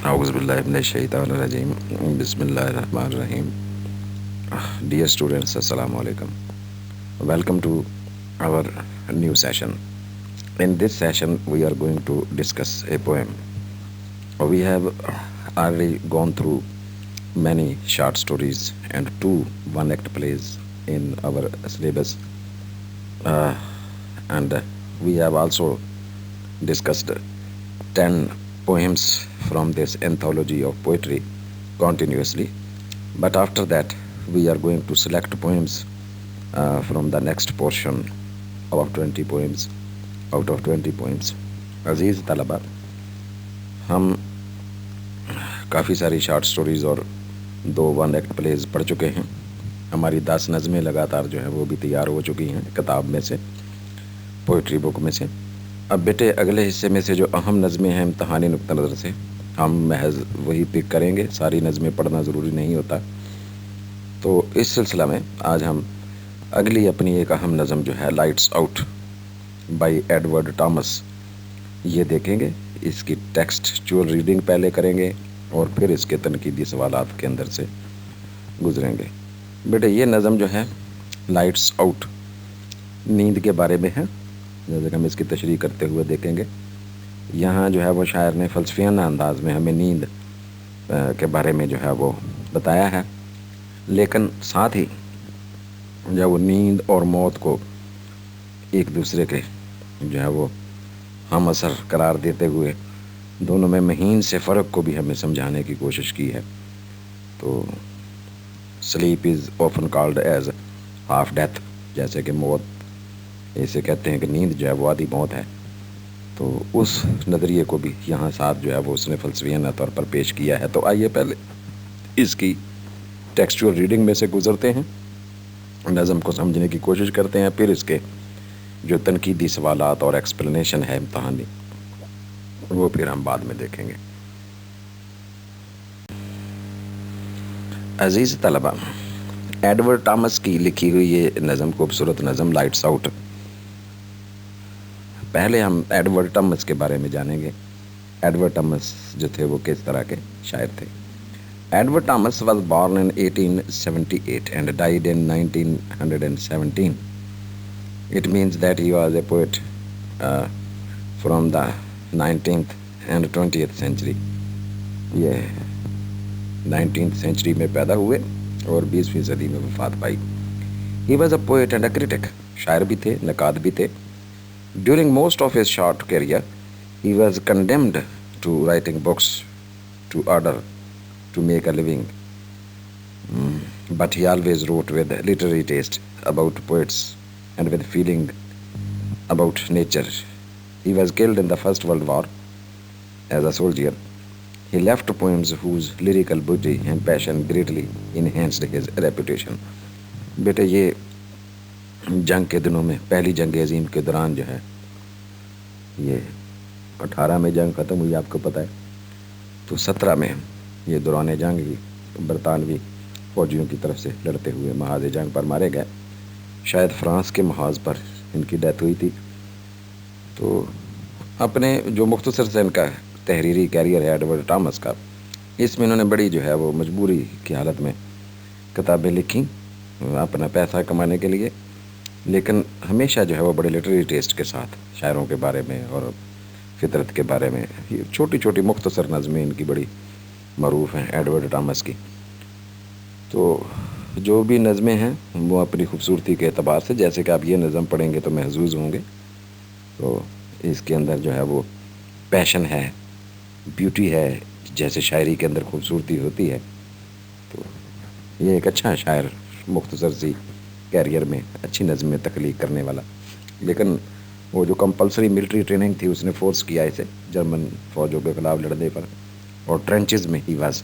اعوذ باللہ من الشیطان الرجیم بسم اللہ الرحمن الرحیم. Dear students, Assalamu alaikum. Welcome to our new session. In this session, we are going to discuss a poem. We have already gone through many short stories and 2 one-act plays in our syllabus. And we have also discussed 10 poems from this anthology of poetry continuously. But after that, we are going to select poems from the next portion of 20 poems out of 20 poems. عزیز طلبہ، ہم کافی ساری short stories اور 2 one act please پڑھ چکے ہیں. ہماری 10 نظمیں لگاتار جو ہیں وہ بھی تیار ہو چکی ہیں کتاب میں سے، پوئٹری بک میں سے. اب بیٹے اگلے حصے میں سے جو اہم نظمیں ہیں امتحانی نقطہ نظر سے ہم محض وہی پک کریں گے. ساری نظمیں پڑھنا ضروری نہیں ہوتا. تو اس سلسلہ میں آج ہم اگلی اپنی ایک اہم نظم جو ہے lights out by Edward Thomas یہ دیکھیں گے. اس کی ٹیکسچول ریڈنگ پہلے کریں گے اور پھر اس کے تنقیدی سوالات کے اندر سے گزریں گے. بیٹے یہ نظم جو ہے لائٹس آؤٹ نیند کے بارے میں ہے، جیسے کہ ہم اس کی تشریح کرتے ہوئے دیکھیں گے. یہاں جو ہے وہ شاعر نے فلسفیانہ انداز میں ہمیں نیند کے بارے میں جو ہے وہ بتایا ہے، لیکن ساتھ ہی جب وہ نیند اور موت کو ایک دوسرے کے جو ہے وہ ہم اثر قرار دیتے ہوئے دونوں میں مہین سے فرق کو بھی ہمیں سمجھانے کی کوشش کی ہے. تو sleep is often called as half death, جیسے کہ موت اسے کہتے ہیں کہ نیند جو ہے وہ آدھی موت ہے. تو اس نظریے کو بھی یہاں ساتھ جو ہے وہ اس نے فلسفیانہ طور پر پیش کیا ہے. تو آئیے پہلے اس کی ٹیکسچول ریڈنگ میں سے گزرتے ہیں، نظم کو سمجھنے کی کوشش کرتے ہیں، پھر اس کے جو تنقیدی سوالات اور ایکسپلینیشن ہے امتحانی وہ پھر ہم بعد میں دیکھیں گے. عزیز طلبہ، ایڈورڈ ٹامس کی لکھی ہوئی یہ نظم خوبصورت نظم لائٹس آؤٹ. پہلے ہم ایڈورڈ ٹامس کے بارے میں جانیں گے. ایڈورڈ ٹامس جو تھے وہ کس طرح کے شاعر تھے. Edward Thomas was born in 1878 and died in 1917. It means that he was a poet from the 19th and 20th century. یہ 19th century میں پیدا ہوئے اور 20ویں صدی میں وفات پائی. He was a poet and a critic. شاعر بھی تھے، نقاد بھی تھے. During most of his short career, he was condemned to writing books to order to make a living. But he always wrote with literary taste about poets and with feeling about nature. He was killed in the First World War as a soldier. He left poems whose lyrical beauty and passion greatly enhanced his reputation. بیٹے یہ جنگ کے دنوں میں پہلی جنگ عظیم کے دوران جو ہے یہ 18 میں جنگ ختم ہوئی آپ کو پتہ ہے. تو 17 میں یہ دوران جنگ ہی برطانوی فوجیوں کی طرف سے لڑتے ہوئے محاذ جنگ پر مارے گئے. شاید فرانس کے محاذ پر ان کی ڈیتھ ہوئی تھی. تو اپنے جو مختصر سے ان کا تحریری کیریئر ہے ایڈورڈ ٹامس کا، اس میں انہوں نے بڑی جو ہے وہ مجبوری کی حالت میں کتابیں لکھیں اپنا پیسہ کمانے کے لیے، لیکن ہمیشہ جو ہے وہ بڑے لٹریری ٹیسٹ کے ساتھ شاعروں کے بارے میں اور فطرت کے بارے میں یہ چھوٹی چھوٹی مختصر نظمیں ان کی بڑی معروف ہیں ایڈورڈ ٹامس کی. تو جو بھی نظمیں ہیں وہ اپنی خوبصورتی کے اعتبار سے، جیسے کہ آپ یہ نظم پڑھیں گے تو محظوظ ہوں گے، تو اس کے اندر جو ہے وہ پیشن ہے، بیوٹی ہے، جیسے شاعری کے اندر خوبصورتی ہوتی ہے. تو یہ ایک اچھا شاعر، مختصر سی کیریئر میں اچھی نظمیں تخلیق کرنے والا. لیکن وہ جو کمپلسری ملٹری ٹریننگ تھی اس نے فورس کیا اسے جرمن فوجوں کے خلاف لڑنے پر، اور ٹرنچز میں he was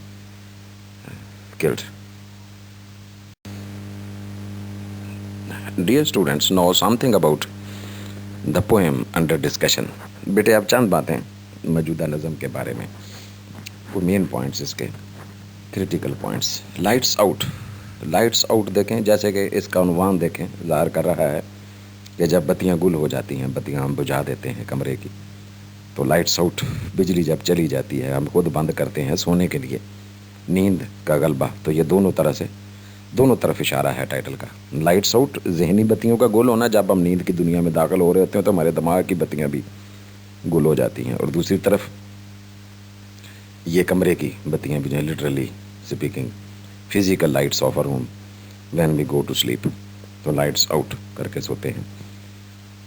killed. Dear students, know something about the poem under discussion. بیٹے آپ چند باتیں موجودہ نظم کے بارے میں، وہ مین پوائنٹس اس کے critical points. Lights out, lights out دیکھیں، جیسے کہ اس کا عنوان دیکھیں ظاہر کر رہا ہے کہ جب بتیاں گل ہو جاتی ہیں، بتیاں ہم بجھا دیتے ہیں کمرے کی، تو لائٹس آؤٹ، بجلی جب چلی جاتی ہے ہم خود بند کرتے ہیں سونے کے لیے، نیند کا غلبہ، تو یہ دونوں طرف اشارہ ہے ٹائٹل کا۔ لائٹس آؤٹ ذہنی بتیوں کا گول ہونا، جب ہم نیند کی دنیا میں داخل ہو رہے ہوتے ہیں تو ہمارے دماغ کی بتیاں بھی گل ہو جاتی ہیں، اور دوسری طرف یہ کمرے کی بتیاں بھی جو ہیں literally speaking physical lights of a room when we go to sleep, تو لائٹس آؤٹ کر کے سوتے ہیں۔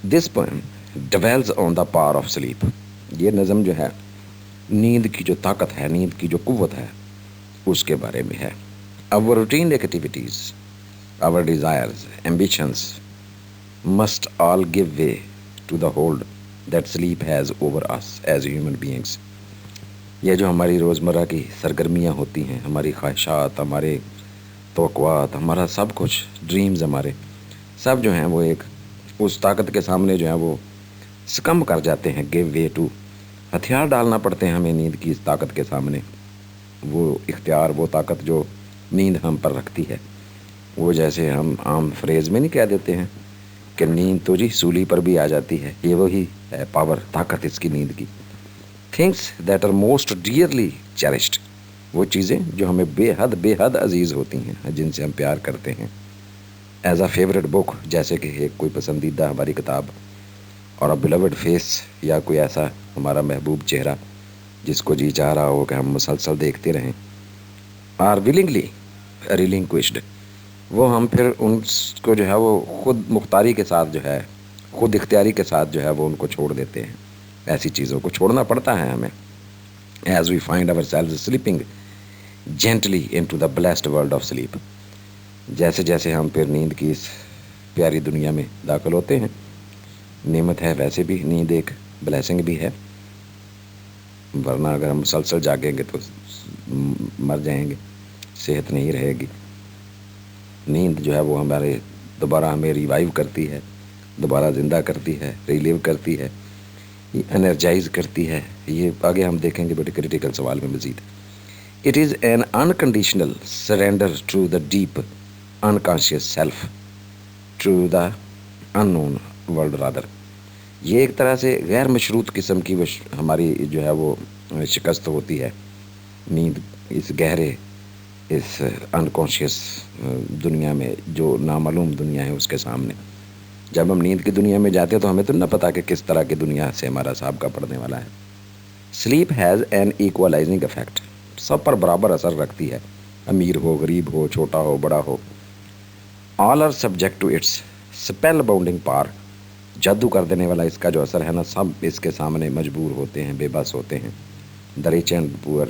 This poem dwells on the power of sleep, یہ نظم جو ہے نیند کی جو طاقت ہے، نیند کی جو قوت ہے اس کے بارے میں ہے۔ Our routine activities, our desires, ambitions must all give way to the hold that sleep has over us as human beings. یہ جو ہماری روزمرہ کی سرگرمیاں ہوتی ہیں، ہماری خواہشات، ہمارے توقعات، ہمارا سب کچھ، ڈریمز ہمارے سب جو ہیں وہ ایک اس طاقت کے سامنے جو ہے وہ سکم کر جاتے ہیں، گیو وے ٹو، ہتھیار ڈالنا پڑتے ہیں ہمیں نیند کی اس طاقت کے سامنے۔ وہ اختیار، وہ طاقت جو نیند ہم پر رکھتی ہے، وہ جیسے ہم عام فریز میں نہیں کہہ دیتے ہیں کہ نیند تو جی سولی پر بھی آ جاتی ہے، یہ وہی ہے پاور، طاقت اس کی نیند کی۔ تھنگس دیٹ آر موسٹ ڈیئرلی چیریشڈ، وہ چیزیں جو ہمیں بے حد عزیز ہوتی ہیں، جن سے ہم پیار کرتے ہیں۔ ایز اے فیوریٹ بک، جیسے کہ ایک کوئی پسندیدہ ہماری کتاب، اور اے بلوڈ فیس، یا کوئی ایسا ہمارا محبوب چہرہ جس کو جی چاہ رہا ہو کہ ہم مسلسل دیکھتے رہیں۔ آر ولنگلی ریلنکوشڈ، وہ ہم پھر ان کو جو ہے وہ خود مختاری کے ساتھ جو ہے، خود اختیاری کے ساتھ جو ہے وہ ان کو چھوڑ دیتے ہیں۔ ایسی چیزوں کو چھوڑنا پڑتا ہے ہمیں۔ As we find ourselves sleeping gently into the blessed world of sleep, جیسے جیسے ہم پھر نیند کی اس پیاری دنیا میں داخل ہوتے ہیں، نعمت ہے ویسے بھی، نیند ایک بلیسنگ بھی ہے، ورنہ اگر ہم مسلسل جاگیں گے تو مر جائیں گے، صحت نہیں رہے گی۔ نیند جو ہے وہ ہمارے دوبارہ ہمیں ریوائیو کرتی ہے، دوبارہ زندہ کرتی ہے، ریلیو کرتی ہے، انرجائز کرتی ہے۔ یہ آگے ہم دیکھیں گے بیٹے کریٹیکل سوال میں مزید۔ It is an unconditional surrender to the deep unconscious self, to the unknown world rather, یہ ایک طرح سے غیر مشروط قسم کی ہماری جو ہے وہ شکست ہوتی ہے نیند اس گہرے، اس انکانشیس دنیا میں، جو نامعلوم دنیا ہے اس کے سامنے۔ جب ہم نیند کی دنیا میں جاتے ہیں تو ہمیں تو نہ پتا کہ کس طرح کی دنیا سے ہمارا سابقہ پڑنے والا ہے۔ سلیپ ہیز این ایکولائزنگ افیکٹ، سب پر برابر اثر رکھتی ہے، امیر ہو، غریب ہو، چھوٹا ہو، بڑا ہو۔ All are subject to its spellbinding power, جادو کر دینے والا اس کا جو اثر ہے نا، سب اس کے سامنے مجبور ہوتے ہیں، بے بس ہوتے ہیں۔ دا ریچ اینڈ پور،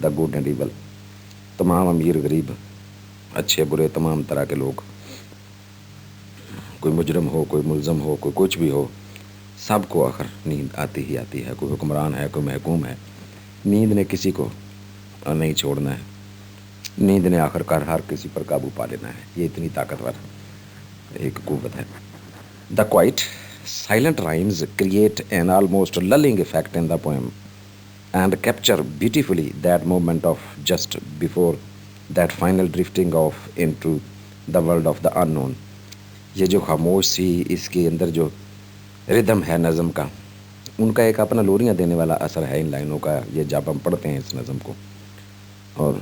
دا گڈ اینڈ ایول، تمام امیر غریب، اچھے برے، تمام طرح کے لوگ، کوئی مجرم ہو، کوئی ملزم ہو، کوئی کچھ بھی ہو، سب کو آخر نیند آتی ہی آتی ہے۔ کوئی حکمران ہے، کوئی محکوم ہے، نیند نے کسی کو نہیں چھوڑنا ہے، نیند نے آخر کار ہر کسی پر قابو پا لینا ہے۔ یہ اتنی طاقتور ایک قوت ہے۔ دا quite silent rhymes create an almost lulling effect in the poem and capture beautifully that moment of just before that final drifting off into the world of the unknown۔ یہ جو خاموش سی اس کے اندر جو ردم ہے نظم کا، ان کا ایک اپنا لوریاں دینے والا اثر ہے ان لائنوں کا۔ یہ جب ہم پڑھتے ہیں اس نظم کو، اور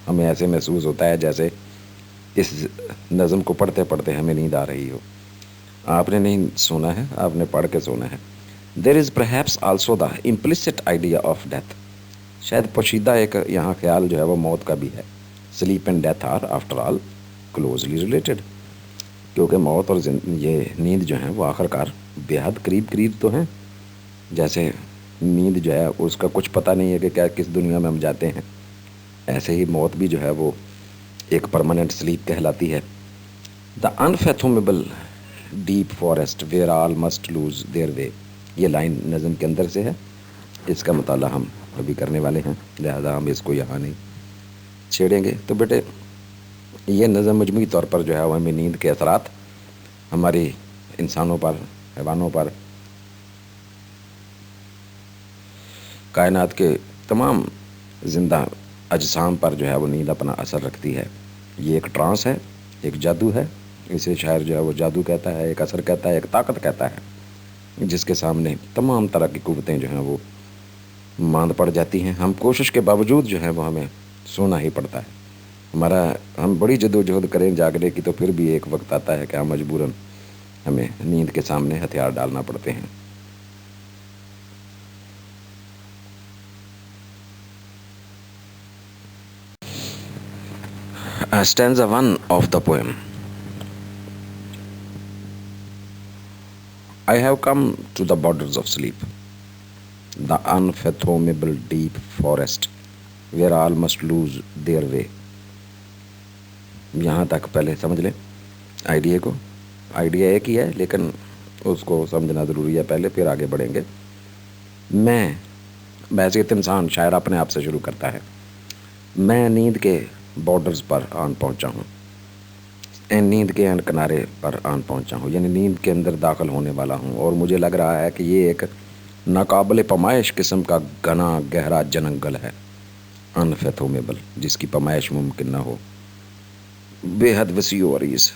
ہمیں ایسے محسوس ہوتا ہے جیسے اس نظم کو پڑھتے پڑھتے ہمیں نیند آ رہی ہو۔ آپ نے نہیں سنا ہے، آپ نے پڑھ کے سنا ہے۔ There is perhaps also the implicit idea of death, شاید پوشیدہ ایک یہاں خیال جو ہے وہ موت کا بھی ہے۔ Sleep and death are after all closely related, کیونکہ موت اور یہ نیند جو ہیں وہ آخر کار بے حد قریب تو ہیں۔ جیسے نیند جو ہے اس کا کچھ پتہ نہیں ہے کہ کیا کس دنیا میں ہم جاتے ہیں، ایسے ہی موت بھی جو ہے وہ ایک پرماننٹ سلیپ کہلاتی ہے۔ The unfathomable deep forest where all must lose their way, یہ لائن نظم کے اندر سے ہے، اس کا مطالعہ ہم ابھی کرنے والے ہیں، لہذا ہم اس کو یہاں نہیں چھیڑیں گے۔ تو بیٹے یہ نظم مجموعی طور پر جو ہے وہ ہمیں نیند کے اثرات ہماری انسانوں پر، حیوانوں پر، کائنات کے تمام زندہ اجسام پر جو ہے وہ نیند اپنا اثر رکھتی ہے۔ یہ ایک ٹرانس ہے، ایک جادو ہے، اسے شاعر جو ہے وہ جادو کہتا ہے، ایک اثر کہتا ہے، ایک طاقت کہتا ہے۔ جس کے سامنے تمام طرح کی قوتیں جو ہیں وہ ماند پڑ جاتی ہیں. ہم کوشش کے باوجود جو ہے وہ ہمیں سونا ہی پڑتا ہے. ہم بڑی جدوجہد کریں جاگنے کی تو پھر بھی ایک وقت آتا ہے کہ ہم مجبوراً ہمیں نیند کے سامنے ہتھیار ڈالنا پڑتے ہیں. Stanza 1 of the poem. I have come to the borders of sleep, the unfathomable deep forest where all must lose their way. یہاں تک پہلے سمجھ لیں آئیڈیا کو. آئیڈیا ایک ہی ہے لیکن اس کو سمجھنا ضروری ہے پہلے، پھر آگے بڑھیں گے. میں بحیثیت انسان، شاعر اپنے آپ سے شروع کرتا ہے. میں نیند کے بارڈرز پر آن پہنچا ہوں، نیند کے ان کنارے پر آن پہنچا ہوں، یعنی نیند کے اندر داخل ہونے والا ہوں. اور مجھے لگ رہا ہے کہ یہ ایک ناقابل پیمائش قسم کا گھنا گہرا جنگل ہے، انفیتھومیبل، جس کی پیمائش ممکن نہ ہو، بے حد وسیع و عریض.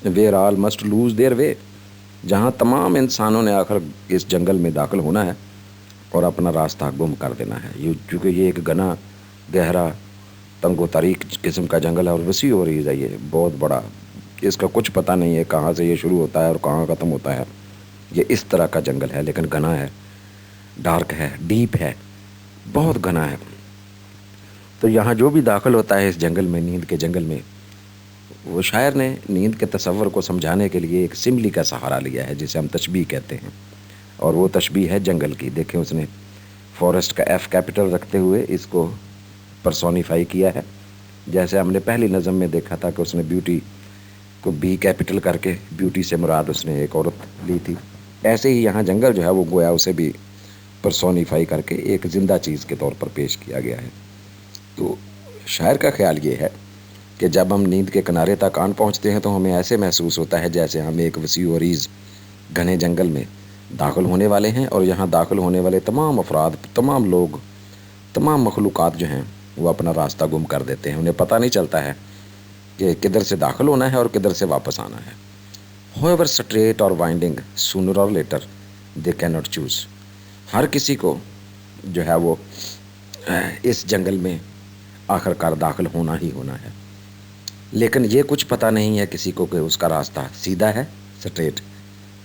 Where all must lose their way, جہاں تمام انسانوں نے آخر اس جنگل میں داخل ہونا ہے اور اپنا راستہ گم کر دینا ہے. چونکہ یہ ایک گھنا گہرا تنگ و تاریک قسم کا جنگل ہے اور وسیع و عریض ہے، یہ بہت بڑا. اس کا کچھ پتہ نہیں ہے کہاں سے یہ شروع ہوتا ہے اور کہاں ختم ہوتا ہے. یہ اس طرح کا جنگل ہے لیکن گھنا ہے، ڈارک ہے، ڈیپ ہے، بہت گھنا ہے. تو یہاں جو بھی داخل ہوتا ہے اس جنگل میں، نیند کے جنگل میں، وہ شاعر نے نیند کے تصور کو سمجھانے کے لیے ایک سملی کا سہارا لیا ہے جسے ہم تشبیہ کہتے ہیں، اور وہ تشبیہ ہے جنگل کی. دیکھیں اس نے فارسٹ کا ایف کیپٹل رکھتے ہوئے اس کو پرسونیفائی کیا ہے. جیسے ہم نے پہلی نظم میں دیکھا تھا کہ اس نے بیوٹی کو بی کیپٹل کر کے بیوٹی سے مراد اس نے ایک عورت لی تھی، ایسے ہی یہاں جنگل جو ہے وہ گویا اسے بھی پرسونیفائی کر کے ایک زندہ چیز کے طور پر پیش کیا گیا ہے. تو شاعر کا خیال یہ ہے کہ جب ہم نیند کے کنارے تک آن پہنچتے ہیں تو ہمیں ایسے محسوس ہوتا ہے جیسے ہم ایک وسیع و عریض گھنے جنگل میں داخل ہونے والے ہیں، اور یہاں داخل ہونے والے تمام افراد، تمام لوگ، تمام مخلوقات جو ہیں وہ اپنا راستہ گم کر دیتے ہیں. انہیں پتہ نہیں چلتا ہے کہ کدھر سے داخل ہونا ہے اور کدھر سے واپس آنا ہے. however straight or winding, sooner or later they cannot choose. ہر کسی کو جو ہے وہ اس جنگل میں آخر کار داخل ہونا ہی ہونا ہے، لیکن یہ کچھ پتہ نہیں ہے کسی کو کہ اس کا راستہ سیدھا ہے، سٹریٹ،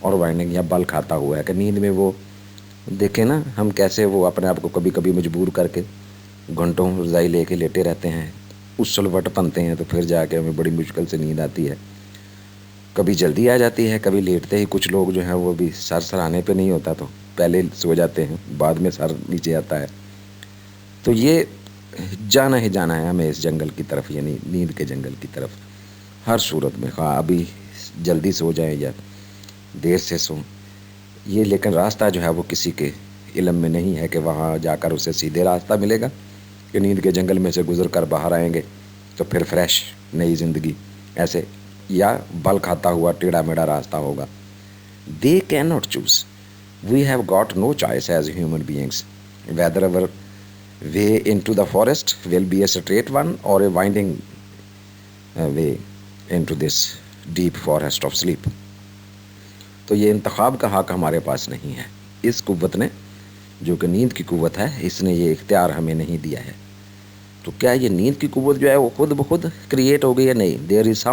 اور وائنڈنگ یا بل کھاتا ہوا ہے. کہ نیند میں وہ دیکھیں نا ہم کیسے وہ اپنے آپ کو کبھی کبھی مجبور کر کے گھنٹوں رضائی لے کے لیٹے رہتے ہیں، اسلوٹ بنتے ہیں، تو پھر جا کے ہمیں بڑی مشکل سے نیند آتی ہے. کبھی جلدی آ جاتی ہے، کبھی لیٹتے ہی کچھ لوگ جو ہیں وہ بھی سر آنے پہ نہیں ہوتا تو پہلے سو جاتے ہیں، بعد میں سر نیچے آتا ہے. تو یہ جانا ہی جانا ہے ہمیں اس جنگل کی طرف، یعنی نیند کے جنگل کی طرف، ہر صورت میں، خواہ ابھی جلدی سو جائیں یا دیر سے سوں. یہ لیکن راستہ جو ہے وہ کسی کے علم میں نہیں ہے کہ وہاں جا کر اسے سیدھے راستہ ملے گا، کہ نیند کے جنگل میں سے گزر کر باہر آئیں گے تو پھر فریش نئی زندگی ایسے، یا بل کھاتا ہوا ٹیڑھا میڑھا راستہ ہوگا. They cannot choose. We have got no choice as human beings whether our way into the forest will be a straight one or a winding way into this deep forest of sleep. تو یہ انتخاب کا حق ہمارے پاس نہیں ہے. اس قوت نے، جو کہ نیند کی قوت ہے، اس نے یہ اختیار ہمیں نہیں دیا ہے. تو کیا یہ نیند کی قوت جو ہے وہ خود بخود کریٹ ہو گئی ہے؟ نہیں. There is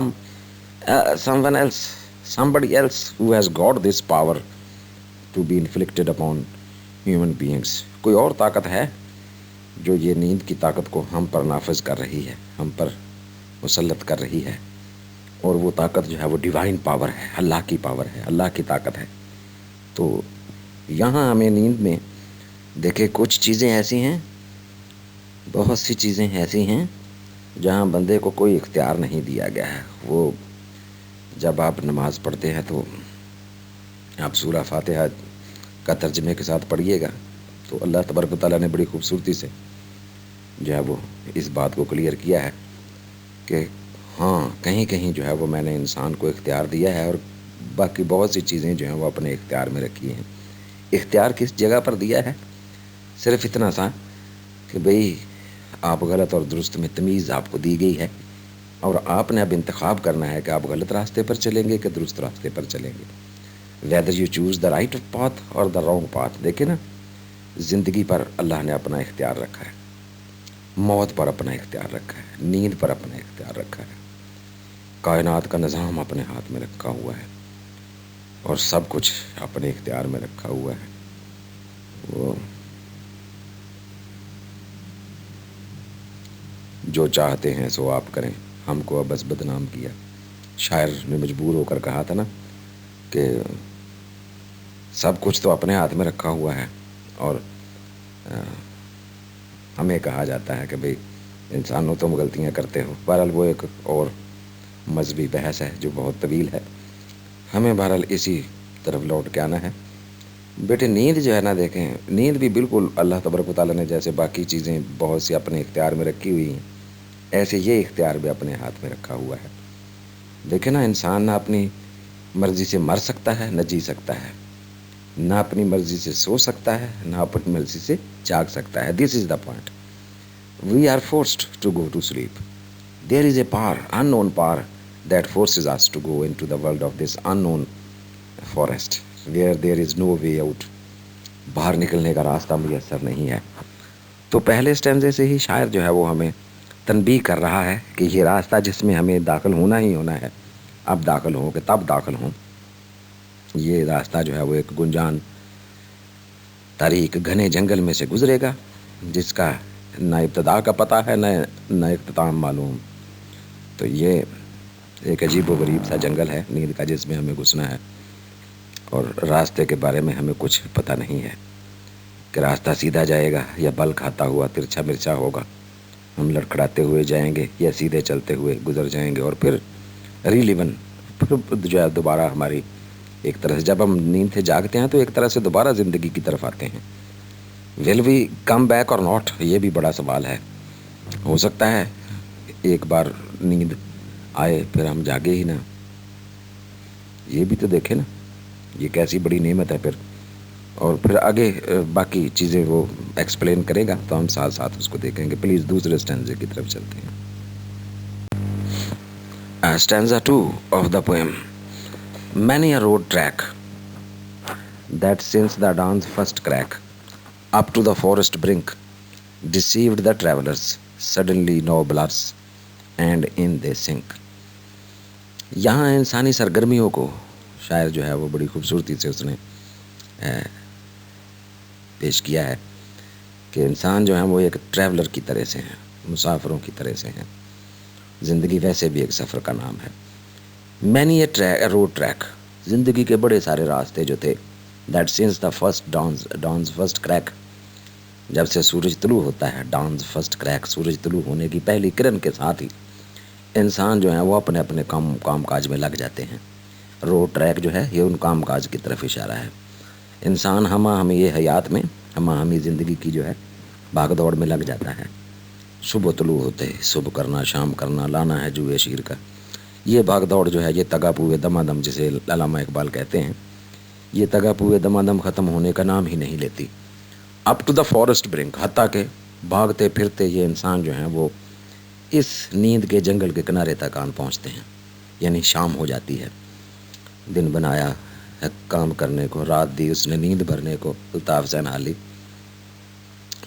someone else, somebody else who has got this power to be inflicted upon human beings. کوئی اور طاقت ہے جو یہ نیند کی طاقت کو ہم پر نافذ کر رہی ہے، ہم پر مسلط کر رہی ہے، اور وہ طاقت جو ہے وہ ڈیوائن پاور ہے، اللہ کی پاور ہے، اللہ کی طاقت ہے. تو یہاں ہمیں نیند میں دیکھے کچھ چیزیں ایسی ہیں، بہت سی چیزیں ایسی ہیں جہاں بندے کو کوئی اختیار نہیں دیا گیا ہے. وہ جب آپ نماز پڑھتے ہیں تو آپ سورہ فاتحہ کا ترجمے کے ساتھ پڑھیے گا تو اللہ تبارک و تعالیٰ نے بڑی خوبصورتی سے جو ہے وہ اس بات کو کلیئر کیا ہے کہ ہاں کہیں کہیں جو ہے وہ میں نے انسان کو اختیار دیا ہے، اور باقی بہت سی چیزیں جو ہیں وہ اپنے اختیار میں رکھی ہیں. اختیار کس جگہ پر دیا ہے؟ صرف اتنا سا کہ بھئی آپ غلط اور درست میں تمیز آپ کو دی گئی ہے، اور آپ نے اب انتخاب کرنا ہے کہ آپ غلط راستے پر چلیں گے کہ درست راستے پر چلیں گے. Whether you choose the right path اور دا رانگ پاتھ. دیکھیں نا, زندگی پر اللہ نے اپنا اختیار رکھا ہے, موت پر اپنا اختیار رکھا ہے, نیند پر اپنا اختیار رکھا ہے, کائنات کا نظام اپنے ہاتھ میں رکھا ہوا ہے, اور سب کچھ اپنے اختیار میں رکھا ہوا ہے. وہ جو چاہتے ہیں سو آپ کریں, ہم کو بس بدنام کیا. شاعر نے مجبور ہو کر کہا تھا نا کہ سب کچھ تو اپنے ہاتھ میں رکھا ہوا ہے, اور ہمیں کہا جاتا ہے کہ بھئی انسانوں تم غلطیاں کرتے ہو. بہرحال وہ ایک اور مذہبی بحث ہے جو بہت طویل ہے. ہمیں بہرحال اسی طرف لوٹ کے آنا ہے. بیٹے نیند جو ہے نا, دیکھیں نیند بھی بالکل اللہ تبارک و تعالیٰ نے جیسے باقی چیزیں بہت سی اپنے اختیار میں رکھی ہوئی ہیں, ایسے یہ اختیار بھی اپنے ہاتھ میں رکھا ہوا ہے. دیکھیں نا, انسان نہ اپنی مرضی سے مر سکتا ہے نہ جی سکتا ہے, نہ اپنی مرضی سے سو سکتا ہے نہ اپنی مرضی سے جاگ سکتا ہے. This is the point. We are forced to go to sleep. There is a power, unknown power, that forces us to go into the world of this unknown forest where there is no way out. باہر نکلنے کا راستہ میسر نہیں ہے. تو پہلے اسٹینزے سے ہی شاعر جو ہے وہ ہمیں تنبیہ کر رہا ہے کہ یہ راستہ جس میں ہمیں داخل ہونا ہی ہونا ہے, اب داخل ہوں کہ تب داخل ہوں. یہ راستہ جو ہے وہ ایک گنجان تاریک گھنے جنگل میں سے گزرے گا, جس کا نہ ابتدا کا پتہ ہے نہ اختتام معلوم. تو یہ ایک عجیب و غریب سا جنگل ہے نیند کا, جس میں ہمیں گھسنا ہے, اور راستے کے بارے میں ہمیں کچھ پتہ نہیں ہے کہ راستہ سیدھا جائے گا یا بل کھاتا ہوا ترچھا مرچا ہوگا. ہم لڑکھڑاتے ہوئے جائیں گے یا سیدھے چلتے ہوئے گزر جائیں گے, اور پھر ریلیون پھر جو ہے دوبارہ ہماری ایک طرح سے جب ہم نیند سے جاگتے ہیں تو ایک طرح سے دوبارہ زندگی کی طرف آتے ہیں. ول وی کم بیک اور ناٹ, یہ بھی بڑا سوال ہے. ہو سکتا ہے ایک بار نیند آئے پھر ہم جاگے ہی نہ. یہ بھی تو دیکھیں نا, یہ کیسی بڑی نعمت ہے. پھر اور پھر آگے باقی چیزیں وہ ایکسپلین کرے گا تو ہم ساتھ ساتھ اس کو دیکھیں گے. پلیز دوسرے اسٹینزے کی طرف چلتے ہیں. Stanza 2 of the poem. Many a road track that since the dawn's first crack up to the forest brink deceived the travelers, suddenly no blurs and in they sink. یہاں انسانی سرگرمیوں کو شاعر جو ہے وہ بڑی خوبصورتی سے اس نے پیش کیا ہے کہ انسان جو ہے وہ ایک ٹریولر کی طرح سے ہیں, مسافروں کی طرح سے ہیں. زندگی ویسے بھی ایک سفر کا نام ہے. مینی اے روڈ ٹریک, زندگی کے بڑے سارے راستے جو تھے, that since the first dawns first crack, جب سے سورج طلوع ہوتا ہے, ڈانز فرسٹ کریک, سورج طلوع ہونے کی پہلی کرن کے ساتھ ہی انسان جو ہے وہ اپنے اپنے کام کاج میں لگ جاتے ہیں. روڈ ٹریک جو ہے یہ ان کام کاج کی طرف اشارہ ہے. انسان ہمیں یہ حیات میں ہمیں زندگی کی جو ہے بھاگ دوڑ میں لگ جاتا ہے. صبح طلوع ہوتے صبح کرنا, شام کرنا, لانا ہے جوئے شیر کا. یہ بھاگ دوڑ جو ہے یہ تگا پوئے دمادم جسے علامہ اقبال کہتے ہیں, یہ تگا پوئے دمادم ختم ہونے کا نام ہی نہیں لیتی. اپ ٹو دا فارسٹ برنک, حتیٰ کہ بھاگتے پھرتے یہ انسان جو ہیں وہ اس نیند کے جنگل کے کنارے تک آن پہنچتے ہیں. یعنی شام ہو جاتی ہے. دن بنایا ہے کام کرنے کو, رات دی اس نے نیند بھرنے کو, الطاف حسین حالی.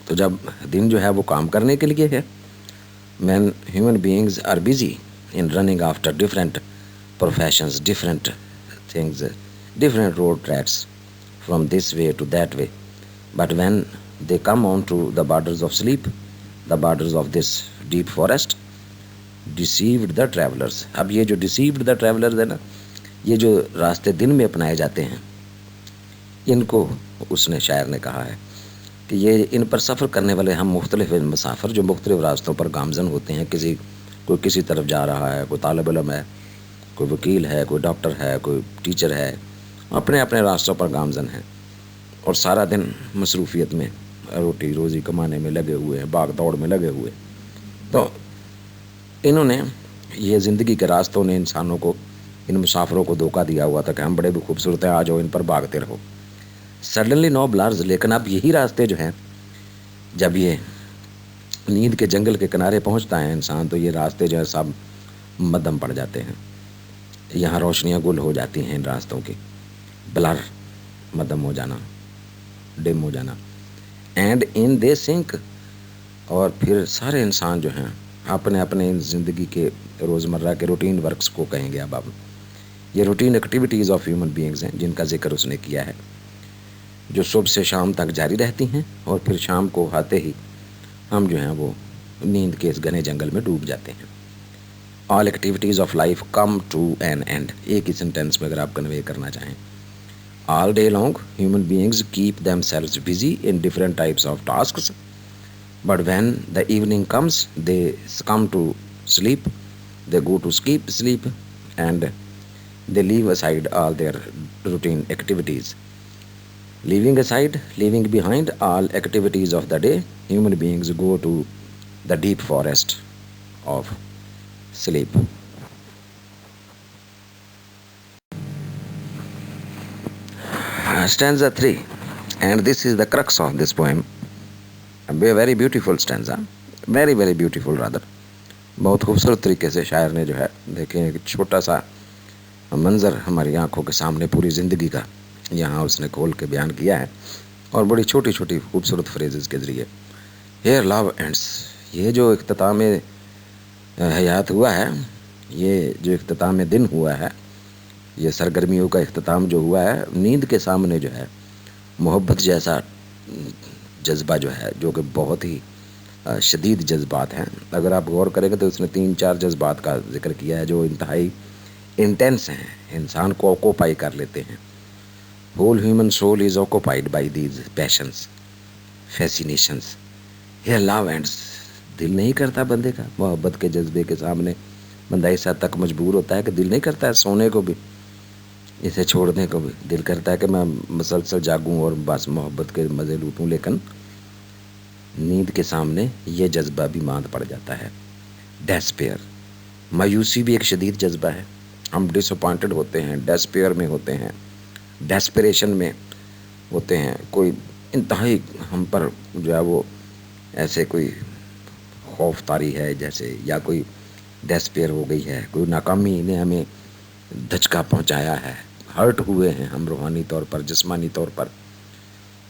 تو جب دن جو ہے وہ کام کرنے کے لیے ہے, مین human beings are busy in running after different professions, different things, different road tracks from this way to that way. But when they come on to the borders of sleep, the borders of this deep forest, deceived the travelers. اب یہ جو deceived the travelers ہے نا, یہ جو راستے دن میں اپنائے جاتے ہیں, ان کو اس نے شاعر نے کہا ہے کہ یہ ان پر سفر کرنے والے ہم مختلف مسافر جو مختلف راستوں پر گامزن ہوتے ہیں. کوئی کسی طرف جا رہا ہے, کوئی طالب علم ہے, کوئی وکیل ہے, کوئی ڈاکٹر ہے, کوئی ٹیچر ہے, اپنے اپنے راستوں پر گامزن ہیں, اور سارا دن مصروفیت میں روٹی روزی کمانے میں لگے ہوئے ہیں, بھاگ دوڑ میں لگے ہوئے. تو انہوں نے یہ زندگی کے راستوں نے انسانوں کو, ان مسافروں کو دھوکہ دیا ہوا تھا کہ ہم بڑے بھی خوبصورت ہیں, آ جاؤ ان پر بھاگتے رہو. سڈنلی نو بلارز, لیکن اب یہی راستے جو ہیں, جب یہ نیند کے جنگل کے کنارے پہنچتا ہے انسان, تو یہ راستے جو ہے سب مدھم پڑ جاتے ہیں. یہاں روشنیاں گل ہو جاتی ہیں ان راستوں کی. بلر مدم ہو جانا، ڈم ہو جانا. اینڈ ان دے سنک، اور پھر سارے انسان جو ہیں اپنے اپنے زندگی کے روزمرہ کے روٹین ورکس کو کہیں گے. اب یہ routine activities of human beings ہیں جن کا ذکر اس نے کیا ہے، جو صبح سے شام تک جاری رہتی ہیں، اور پھر شام کو آتے ہی ہم جو ہیں وہ نیند کے اس گھنے جنگل میں ڈوب جاتے ہیں. All activities of life come to an end. ایک ہی سینٹینس میں اگر آپ کنوے کرنا چاہیں، all day long human beings keep themselves busy in different types of tasks, but when the evening comes they come to sleep, they go to sleep and they leave aside all their routine activities. Leaving behind all activities of the day, human beings go to the deep forest of sleep. Stanza 3, and this is the crux of this poem. A very beautiful stanza, very very beautiful rather. بہت خوبصورت طریقے سے شاعر نے جو ہے دیکھیں ایک چھوٹا سا منظر ہماری آنکھوں کے سامنے پوری زندگی کا یہاں اس نے کھول کے بیان کیا ہے، اور بڑی چھوٹی چھوٹی خوبصورت فریزز کے ذریعے. ہیئر لو اینڈس، یہ جو اختتام حیات ہوا ہے، یہ جو اختتام دن ہوا ہے، یہ سرگرمیوں کا اختتام جو ہوا ہے، نیند کے سامنے جو ہے محبت جیسا جذبہ جو ہے، جو کہ بہت ہی شدید جذبات ہیں. اگر آپ غور کریں گے تو اس نے 3-4 جذبات کا ذکر کیا ہے جو انتہائی انٹینس ہیں، انسان کو آکوپائی کر لیتے ہیں. Whole human soul is occupied by these passions, fascinations. Here love ends, دل نہیں کرتا بندے کا محبت کے جذبے کے سامنے. بندہ اس حد تک مجبور ہوتا ہے کہ دل نہیں کرتا ہے سونے کو بھی، اسے چھوڑنے کو بھی. دل کرتا ہے کہ میں مسلسل جاگوں اور بس محبت کے مزے لوٹوں، لیکن نیند کے سامنے یہ جذبہ بھی ماند پڑ جاتا ہے. ڈیسپیئر، مایوسی بھی ایک شدید جذبہ ہے. ہم ڈس اپوائنٹڈ ہوتے ہیں، ڈیسپیئر میں ہوتے ہیں، ڈیسپریشن میں ہوتے ہیں. کوئی انتہائی ہم پر جو ہے وہ ایسے کوئی خوف طاری ہے جیسے، یا کوئی ڈیسپیئر ہو گئی ہے، کوئی ناکامی نے ہمیں دھچکا پہنچایا ہے، ہرٹ ہوئے ہیں ہم روحانی طور پر، جسمانی طور پر.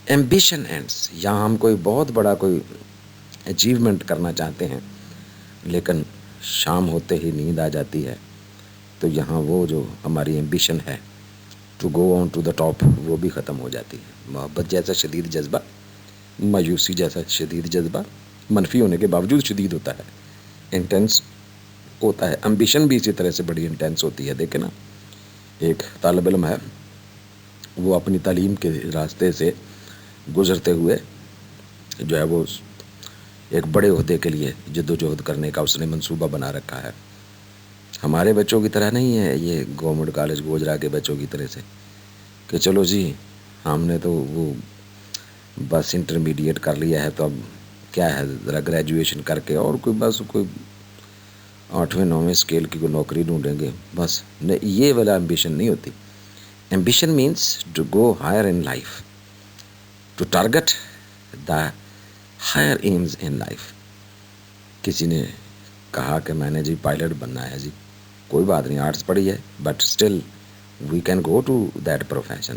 ایمبیشن اینڈس، یہاں ہم کوئی بہت بڑا کوئی اچیومنٹ کرنا چاہتے ہیں، لیکن شام ہوتے ہی نیند آ جاتی ہے، تو یہاں وہ جو ہماری ایمبیشن ہے to go on to the top, وہ بھی ختم ہو جاتی ہے. محبت جیسا شدید جذبہ، مایوسی جیسا شدید جذبہ، منفی ہونے کے باوجود شدید ہوتا ہے، انٹینس ہوتا ہے. ایمبیشن بھی اسی طرح سے بڑی انٹینس ہوتی ہے. دیکھیں نا، ایک طالب علم ہے، وہ اپنی تعلیم کے راستے سے گزرتے ہوئے جو ہے وہ ایک بڑے عہدے کے لیے جد و جہد کرنے کا اس نے منصوبہ بنا رکھا ہے. ہمارے بچوں کی طرح نہیں ہے یہ گورنمنٹ کالج گوجرا کے بچوں کی طرح سے کہ چلو جی ہم نے تو وہ بس انٹرمیڈیٹ کر لیا ہے، تو اب کیا ہے ذرا گریجویشن کر کے اور کوئی 8ویں-9ویں اسکیل کی کوئی نوکری ڈھونڈیں گے بس. یہ والا ایمبیشن نہیں ہوتی. Ambition means to go higher in life, to target the higher aims in life. کسی نے کہا کہ میں نے جی پائلٹ بننا ہے، جی کوئی بات نہیں، آرٹس پڑھی ہے، but still we can go to that profession.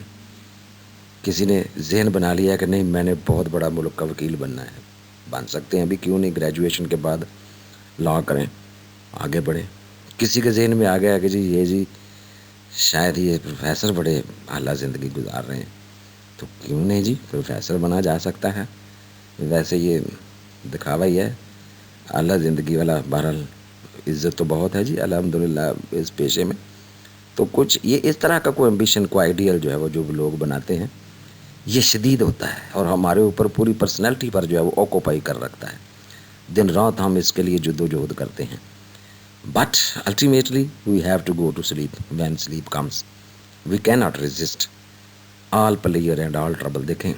کسی نے ذہن بنا لیا کہ نہیں میں نے بہت بڑا ملک کا وکیل بننا ہے، بن سکتے ہیں ابھی، کیوں نہیں گریجویشن کے بعد لا کریں، آگے بڑھیں. کسی کے ذہن میں آ گیا کہ جی شاید یہ پروفیسر بڑے اعلیٰ زندگی گزار رہے ہیں، تو کیوں نہیں جی پروفیسر بنا جا سکتا ہے. ویسے یہ دکھاوا ہی ہے، اعلیٰ زندگی والا بہرحال عزت تو بہت ہے جی الحمدللہ اس پیشے میں. تو کچھ یہ اس طرح کا کوئی ایمبیشن، کوئی آئیڈیل جو ہے وہ جو لوگ بناتے ہیں، یہ شدید ہوتا ہے اور ہمارے اوپر پوری پرسنالٹی پر جو ہے وہ آکوپائی کر رکھتا ہے. دن رات ہم اس کے لیے جد و جہد کرتے ہیں. But ultimately we have to go to sleep. When sleep comes, we cannot resist all pleasure and all trouble. دیکھیں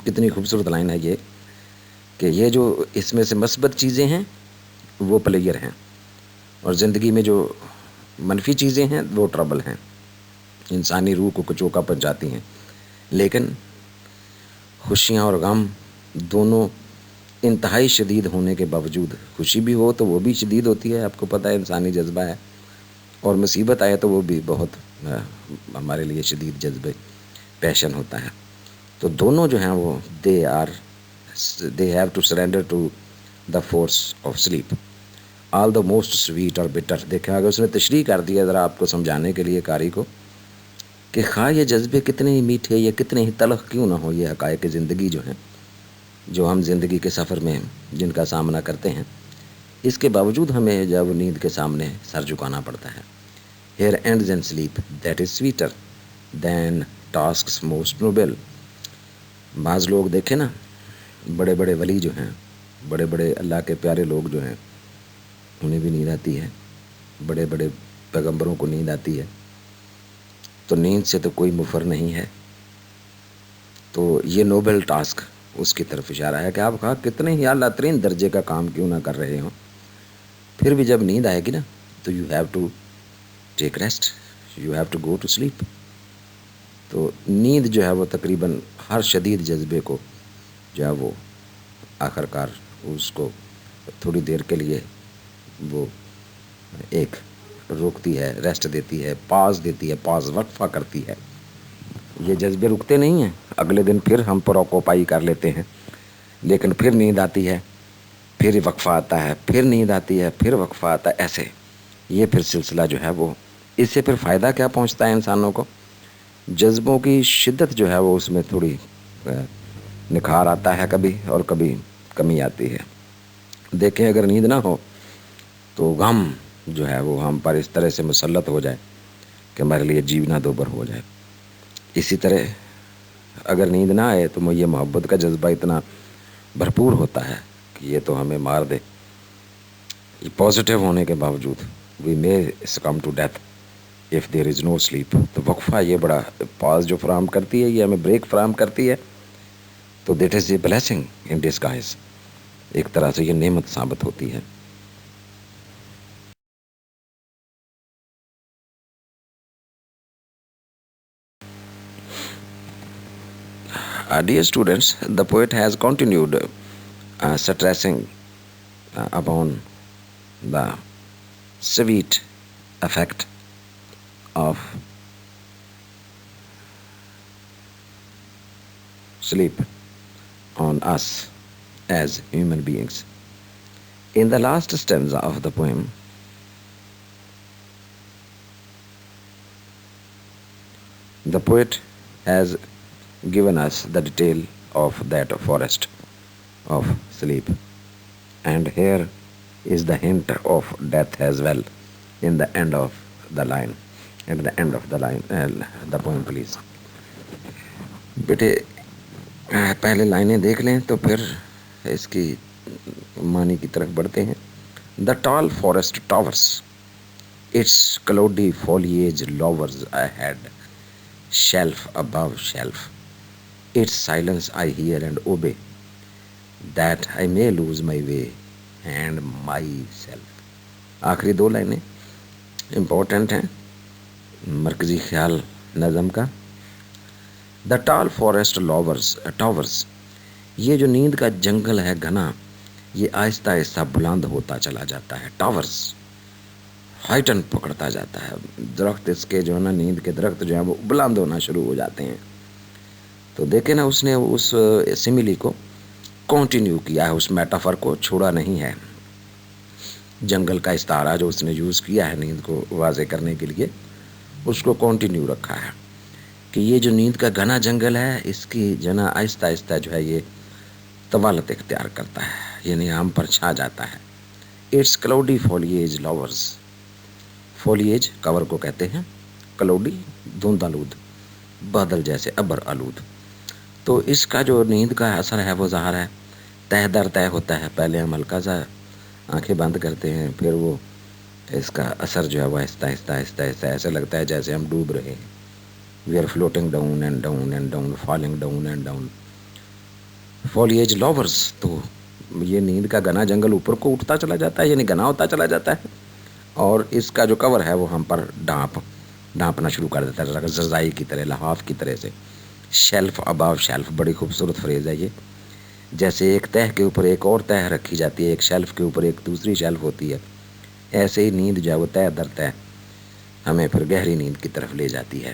کتنی خوبصورت لائن ہے یہ کہ یہ جو اس میں سے مثبت چیزیں ہیں وہ پلیئر ہیں، اور زندگی میں جو منفی چیزیں ہیں وہ ٹربل ہیں، انسانی روح کو کچوکا پہنچاتی ہیں. لیکن خوشیاں اور غم دونوں انتہائی شدید ہونے کے باوجود، خوشی بھی ہو تو وہ بھی شدید ہوتی ہے، آپ کو پتہ ہے انسانی جذبہ ہے، اور مصیبت آئے تو وہ بھی بہت ہمارے لیے شدید جذبے پیشن ہوتا ہے. تو دونوں جو ہیں وہ they have to surrender to the force of sleep. All the most sweet اور بٹر. دیکھیں اگر اس نے تشریح کر دیا ذرا آپ کو سمجھانے کے لیے قاری کو کہ خواہ یہ جذبے کتنے ہی میٹھے یا کتنے ہی تلخ کیوں نہ ہو، یہ حقائق زندگی جو ہیں، جو ہم زندگی کے سفر میں جن کا سامنا کرتے ہیں، اس کے باوجود ہمیں جب نیند کے سامنے سر جھکانا پڑتا ہے. Here ends and sleep that is sweeter than tasks most noble. بعض لوگ دیکھیں نا، بڑے بڑے ولی جو ہیں، بڑے بڑے اللہ کے پیارے لوگ جو ہیں، انہیں بھی نیند آتی ہے. بڑے بڑے پیغمبروں کو نیند آتی ہے. تو نیند سے تو کوئی مفر نہیں ہے. تو یہ نوبل ٹاسک اس کی طرف اشارہ ہے کہ آپ کہا کتنے ہی اعلیٰ ترین درجے کا کام کیوں نہ کر رہے ہوں، پھر بھی جب نیند آئے گی نا تو you have to take rest, you have to go to sleep. تو نیند جو ہے وہ تقریباً ہر شدید جذبے کو جو ہے وہ آخر کار اس کو تھوڑی دیر کے لیے وہ ایک روکتی ہے، ریسٹ دیتی ہے، پاز دیتی ہے، پاز وقفہ کرتی ہے. یہ جذبے رکتے نہیں ہیں، اگلے دن پھر ہم پر آکوپائی کر لیتے ہیں، لیکن پھر نیند آتی ہے، پھر وقفہ آتا ہے، پھر نیند آتی ہے، پھر وقفہ آتا ہے. ایسے یہ پھر سلسلہ جو ہے وہ، اس سے پھر فائدہ کیا پہنچتا ہے انسانوں کو؟ جذبوں کی شدت جو ہے وہ اس میں تھوڑی نکھار آتا ہے کبھی، اور کبھی کمی آتی ہے. دیکھیں اگر نیند نہ ہو تو غم جو ہے وہ ہم پر اس طرح سے مسلط ہو جائے کہ ہمارے لیے جینا دوبر ہو جائے. اسی طرح اگر نیند نہ آئے تو یہ محبت کا جذبہ اتنا بھرپور ہوتا ہے کہ یہ تو ہمیں مار دے. پازیٹیو ہونے کے باوجود we may succumb to death if there is no sleep. تو وقفہ یہ بڑا پاز جو فراہم کرتی ہے، یہ ہمیں بریک فراہم کرتی ہے. تو that is a blessing in disguise. ایک طرح سے یہ نعمت ثابت ہوتی ہے. Dear students, the poet has continued stressing upon the sweet effect of sleep on us as human beings. In the last stanza of the poem, the poet has given us the detail of that forest of sleep, and here is the hint of death as well in the end of the line. At the end of the line, the poem, please. بیٹے پہلے لائنیں دیکھ لیں تو پھر اس کی معنی کی طرف بڑھتے ہیں. The tall forest towers, its cloudy foliage lowers ahead, shelf above shelf. Its silence I hear and obey, that I may lose my way and myself. آخری دو لائنیں امپورٹنٹ ہیں مرکزی خیال نظم کا. دا ٹال فارسٹ ٹاورز، یہ جو نیند کا جنگل ہے گھنا، یہ آہستہ آہستہ بلند ہوتا چلا جاتا ہے. ٹاورز ہائٹن پکڑتا جاتا ہے. درخت اس کے جو ہے نا، نیند کے درخت جو ہیں وہ بلند ہونا شروع ہو جاتے ہیں. تو دیکھیں نا، اس نے اس سملی کو کنٹینیو کیا ہے، اس میٹافر کو چھوڑا نہیں ہے. جنگل کا استعارہ جو اس نے یوز کیا ہے نیند کو واضح کرنے کے لیے، اس کو کنٹینیو رکھا ہے کہ یہ جو نیند کا گھنا جنگل ہے، اس کی جنا آہستہ آہستہ جو ہے یہ طوالت اختیار کرتا ہے، یعنی ہم پر چھا جاتا ہے. It's cloudy foliage lovers. Foliage cover کو کہتے ہیں، کلاؤڈی دھند آلود، بادل جیسے ابر آلود. تو اس کا جو نیند کا اثر ہے وہ ظاہر ہے تہ در تہ ہوتا ہے. پہلے ہم ہلکا سا آنکھیں بند کرتے ہیں، پھر وہ اس کا اثر جو ہے وہ آہستہ آہستہ آہستہ آہستہ ایسے لگتا ہے جیسے ہم ڈوب رہے ہیں. We are floating down and down and down, falling down and down. Foliage lovers, تو یہ نیند کا گھنا جنگل اوپر کو اٹھتا چلا جاتا ہے، یعنی گھنا ہوتا چلا جاتا ہے، اور اس کا جو کور ہے وہ ہم پر ڈانپنا شروع کر دیتا ہے، زرزائی کی طرح، لحاف کی طرح سے. شیلف اباو شیلف، بڑی خوبصورت فریز ہے یہ. جیسے ایک تہ کے اوپر ایک اور تہ رکھی جاتی ہے، ایک شیلف کے اوپر ایک دوسری شیلف ہوتی ہے، ایسے ہی نیند جو ہے وہ تہ در تہ ہمیں پھر گہری نیند کی طرف لے جاتی ہے.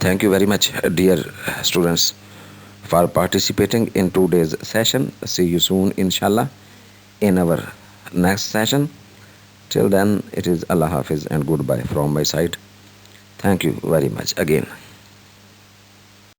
Thank you very much, dear students, for participating in today's session. See you soon, inshallah, in our next session. Till then, it is Allah Hafiz and goodbye from my side. Thank you very much again.